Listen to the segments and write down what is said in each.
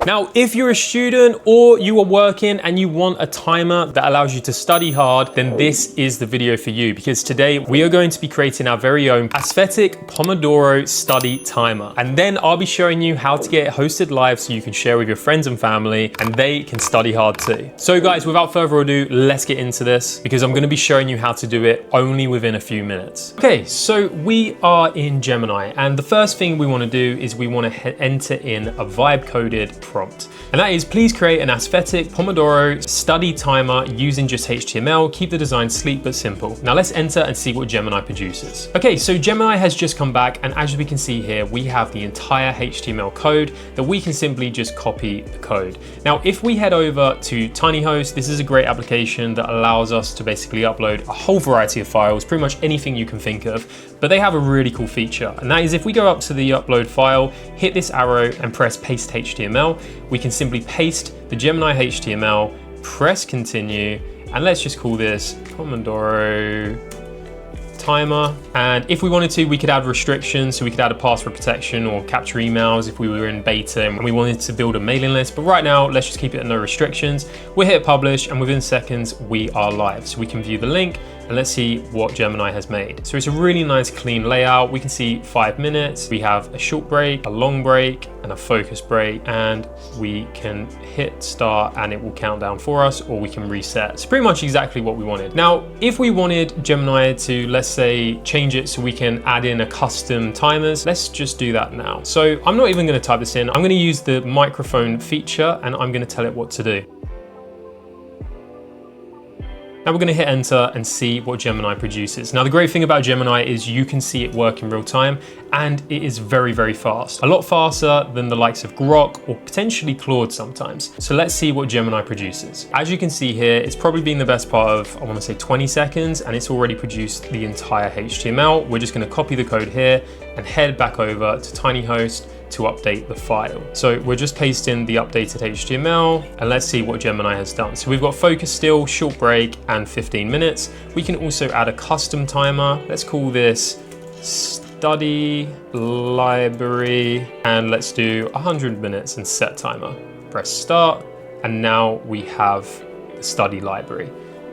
Now, if you're a student or you are working and you want a timer that allows you to study hard, then this is the video for you, because today we are going to be creating our very own aesthetic Pomodoro Study Timer. And then I'll be showing you how to get it hosted live so you can share with your friends and family and they can study hard too. So guys, without further ado, let's get into this because I'm going to be showing you how to do it only within a few minutes. Okay, so we are in Gemini, and the first thing we want to do is we want to enter in a vibe coded prompt. And that is, please create an aesthetic Pomodoro study timer using just HTML. Keep the design sleek but simple. Now let's enter and see what Gemini produces. Okay, so Gemini has just come back, and as we can see here, we have the entire HTML code that we can simply just copy the code. Now, if we head over to TinyHost, this is a great application that allows us to basically upload a whole variety of files, pretty much anything you can think of, but they have a really cool feature. And that is, if we go up to the upload file, hit this arrow and press paste HTML, we can simply paste the Gemini HTML, press continue, and let's just call this Pomodoro timer. And if we wanted to, we could add restrictions, so we could add a password protection or capture emails if we were in beta and we wanted to build a mailing list. But right now, let's just keep it at no restrictions. We'll hit publish, and within seconds, we are live. So we can view the link and let's see what Gemini has made. So it's a really nice clean layout. We can see 5 minutes. We have a short break, a long break, and a focus break, and we can hit start and it will count down for us, or we can reset. It's pretty much exactly what we wanted. Now, if we wanted Gemini to, let's say, change it so we can add in a custom timers, let's just do that now. So I'm not even gonna type this in. I'm gonna use the microphone feature and I'm gonna tell it what to do. Now we're going to hit enter and see what Gemini produces. Now the great thing about Gemini is you can see it work in real time, and it is very, very fast. A lot faster than the likes of Grok or potentially Claude sometimes. So let's see what Gemini produces. As you can see here, it's probably been the best part of, I want to say 20 seconds, and it's already produced the entire HTML. We're just going to copy the code here and head back over to TinyHost to update the file. So we're just pasting the updated HTML, and let's see what Gemini has done. So we've got focus still, short break, and 15 minutes. We can also add a custom timer. Let's call this study library, and let's do 100 minutes and set timer. Press start, and now we have the study library,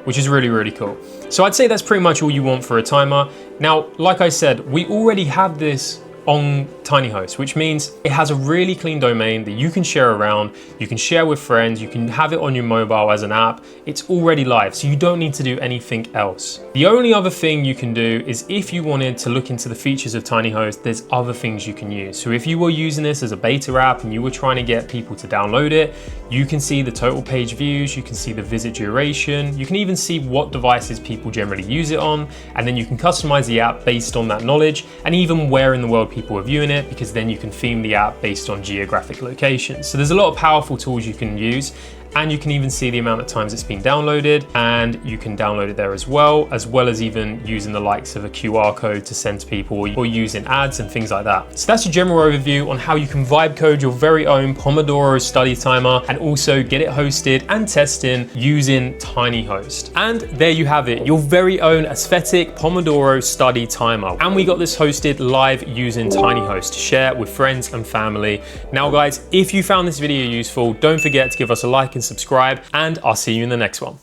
which is really, really cool. So I'd say that's pretty much all you want for a timer. Now, like I said, we already have this on TinyHost, which means it has a really clean domain that you can share around, you can share with friends, you can have it on your mobile as an app. It's already live, so you don't need to do anything else. The only other thing you can do is, if you wanted to look into the features of TinyHost, there's other things you can use. So if you were using this as a beta app and you were trying to get people to download it, you can see the total page views, you can see the visit duration, you can even see what devices people generally use it on, and then you can customize the app based on that knowledge, and even where in the world people are viewing it, because then you can theme the app based on geographic locations. So there's a lot of powerful tools you can use, and you can even see the amount of times it's been downloaded, and you can download it there as well as even using the likes of a QR code to send to people, or using ads and things like that. So that's a general overview on how you can vibe code your very own Pomodoro Study Timer and also get it hosted and testing using TinyHost. And there you have it, your very own aesthetic Pomodoro Study Timer. And we got this hosted live using TinyHost to share with friends and family. Now guys, if you found this video useful, don't forget to give us a like and subscribe, and I'll see you in the next one.